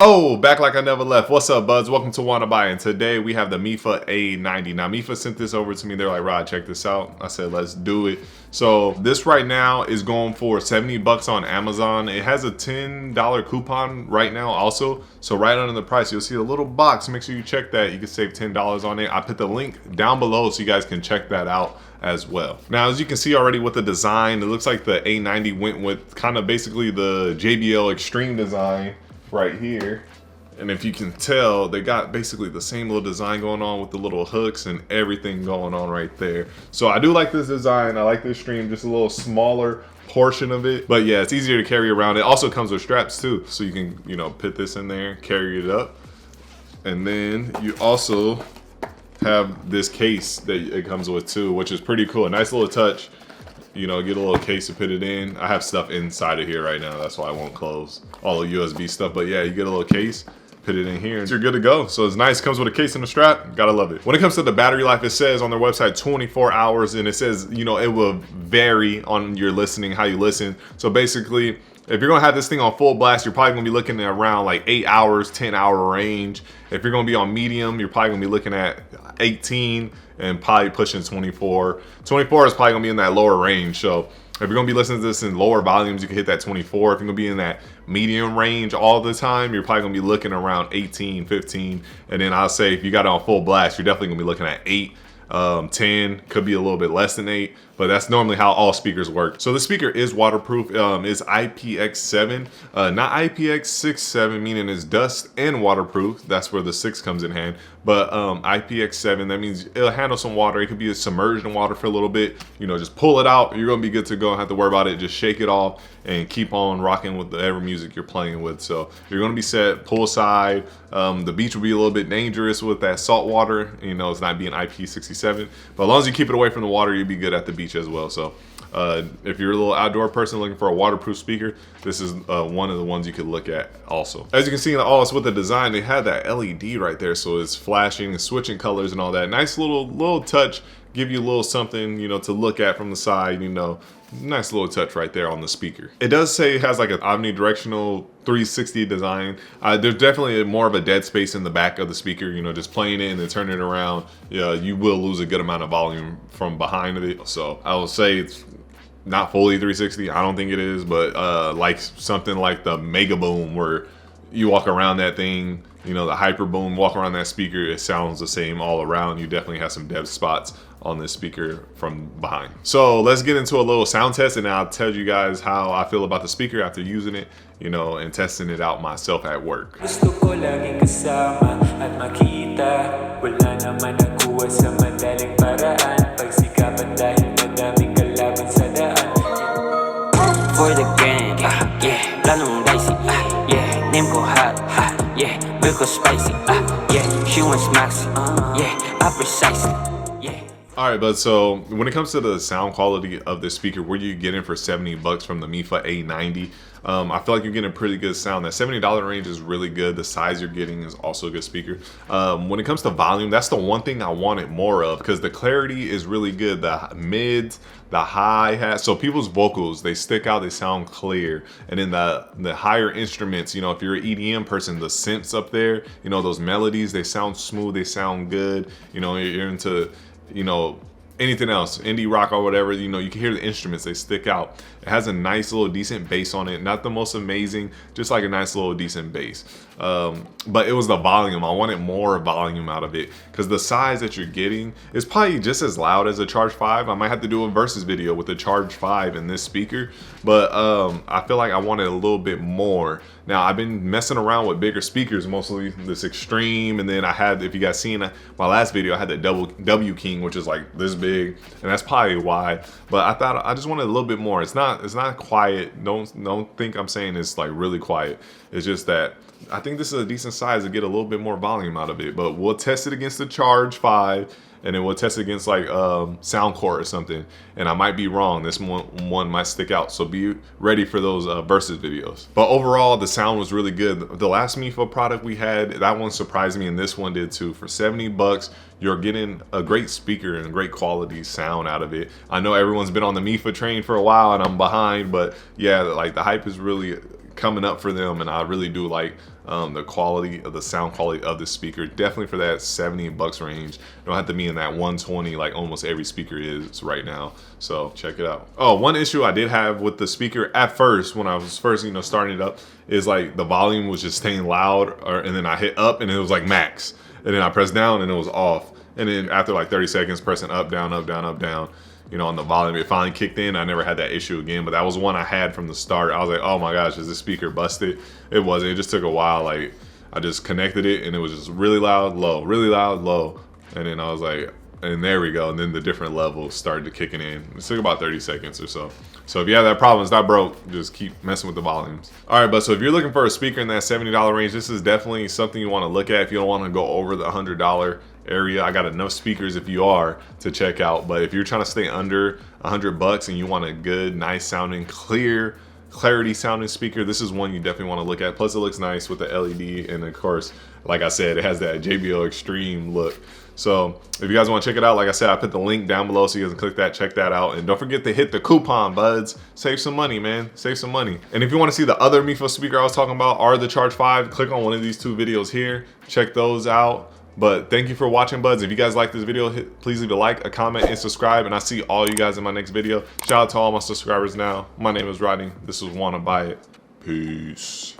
Oh, back like I never left. What's up, buds? Welcome to Wanna Buy, and today we have the Mifa A90. Now, Mifa sent this over to me. They're like, Rod, check this out. I said, let's do it. So this right now is going for 70 bucks on Amazon. It has a $10 coupon right now also. So right under the price, you'll see a little box. Make sure you check that. You can save $10 on it. I put the link down below so you guys can check that out as well. Now, as you can see already with the design, it looks like the A90 went with kind of basically the JBL Extreme design right here. And if you can tell, they got basically the same little design going on with the little hooks and everything going on right there. So I do like this design. I like this Extreme, just a little smaller portion of it. But yeah, it's easier to carry around. It also comes with straps too. So you can, you know, put this in there, carry it up. And then you also have this case that it comes with too, which is pretty cool. A nice little touch. You know, get a little case to put it in. I have stuff inside of here right now. That's why I won't close all the USB stuff. But yeah, you get a little case, put it in here, and you're good to go. So it's nice, comes with a case and a strap. Gotta love it. When it comes to the battery life, it says on their website 24 hours, and it says, you know, it will vary on your listening, how you listen. So basically, if you're gonna have this thing on full blast, you're probably gonna be looking at around like 8 hours, 10-hour range. If you're gonna be on medium, you're probably gonna be looking at 18 and probably pushing 24. 24 is probably gonna be in that lower range. So if you're gonna be listening to this in lower volumes, you can hit that 24. If you're gonna be in that medium range all the time, you're probably gonna be looking around 18, 15. And then I'll say if you got it on full blast, you're definitely gonna be looking at 8. 10, could be a little bit less than 8, but that's normally how all speakers work. So the speaker is waterproof. It's IPX7, not IPX67, meaning it's dust and waterproof. That's where the 6 comes in hand. But IPX7, that means it'll handle some water. It could be submerged in water for a little bit. You know, just pull it out. You're gonna be good to go. Don't have to worry about it. Just shake it off and keep on rocking with whatever music you're playing with. So you're gonna be set poolside. The beach will be a little bit dangerous with that salt water. You know, it's not being IP67, but as long as you keep it away from the water, you'll be good at the beach as well. So if you're a little outdoor person looking for a waterproof speaker, this is one of the ones you could look at also. As you can see in the OS with the design, they had that LED right there, so it's flashing and switching colors and all that. Nice little touch, give you a little something, you know, to look at from the side, you know. Nice little touch right there on the speaker. It does say it has like an omnidirectional 360 design. There's definitely more of a dead space in the back of the speaker, you know, just playing it and then turning it around. Yeah, you will lose a good amount of volume from behind it. So I will say it's not fully 360. I don't think it is, but like something like the Mega Boom where you walk around that thing, you know, the Hyper Boom, walk around that speaker, it sounds the same all around. You definitely have some dead spots on this speaker from behind. So let's get into a little sound test, and I'll tell you guys how I feel about the speaker after using it, you know, and testing it out myself at work. For the game, yeah, planong dicey, yeah, name ko hot, yeah, milk ko spicy, yeah, she wants maxi, yeah, I precisely. All right, bud, so when it comes to the sound quality of this speaker, what are you getting for 70 bucks from the Mifa A90? I feel like you're getting a pretty good sound. That $70 range is really good. The size you're getting is also a good speaker. When it comes to volume, that's the one thing I wanted more of, because the clarity is really good. The mids, the hi-hats, so people's vocals, they stick out, they sound clear. And then the higher instruments, you know, if you're an EDM person, the synths up there, you know, those melodies, they sound smooth, they sound good. You know, you're into, you know, anything else, indie rock or whatever, you know, you can hear the instruments, they stick out. It has a nice little decent bass on it, not the most amazing, just like a nice little decent bass. But it was the volume. I wanted more volume out of it, because the size that you're getting is probably just as loud as a Charge 5. I might have to do a versus video with the Charge 5 and this speaker, but I feel like I wanted a little bit more. Now, I've been messing around with bigger speakers, mostly this Extreme, and then I had, if you guys seen my last video, I had that W King, which is like this big, and that's probably why. But I thought I just wanted a little bit more. It's not quiet. Don't think I'm saying it's like really quiet. It's just that I think this is a decent size to get a little bit more volume out of it. But we'll test it against the Charge 5, and then we'll test it against like Soundcore or something. And I might be wrong. This one might stick out. So be ready for those versus videos. But overall, the sound was really good. The last Mifa product we had, that one surprised me, and this one did too. For 70 bucks, you're getting a great speaker and a great quality sound out of it. I know everyone's been on the Mifa train for a while, and I'm behind, but yeah, like the hype is really coming up for them, and I really do like the quality of the sound quality of the speaker. Definitely for that $70 range. You don't have to be in that 120 like almost every speaker is right now. So check it out. Oh, one issue I did have with the speaker at first, when I was first, starting it up, is like the volume was just staying loud, and then I hit up and it was like max. And then I pressed down and it was off. And then after like 30 seconds pressing up, down, up, down, up, down, on the volume, it finally kicked in. I never had that issue again, but that was one I had from the start. I was like, oh my gosh, is this speaker busted? It wasn't. It just took a while. Like, I just connected it and it was just really loud, low, really loud, low. And then I was like, and there we go. And then the different levels started kicking in. It took about 30 seconds or so. So if you have that problem, it's not broke, just keep messing with the volumes. All right, but so if you're looking for a speaker in that $70 range, this is definitely something you want to look at if you don't want to go over the $100 area. I got enough speakers if you are to check out, but if you're trying to stay under $100 and you want a good, nice sounding, clarity sounding speaker, this is one you definitely want to look at. Plus it looks nice with the LED, and of course, like I said, it has that JBL Extreme look. So if you guys want to check it out, like I said, I put the link down below so you guys can click that, check that out. And don't forget to hit the coupon, buds. Save some money, man. Save some money. And if you want to see the other Mifa speaker I was talking about, are the Charge 5, click on one of these 2 videos here. Check those out. But thank you for watching, buds. If you guys like this video, please leave a like, a comment, and subscribe. And I'll see all you guys in my next video. Shout out to all my subscribers now. My name is Rodney. This was Wanna Buy It. Peace.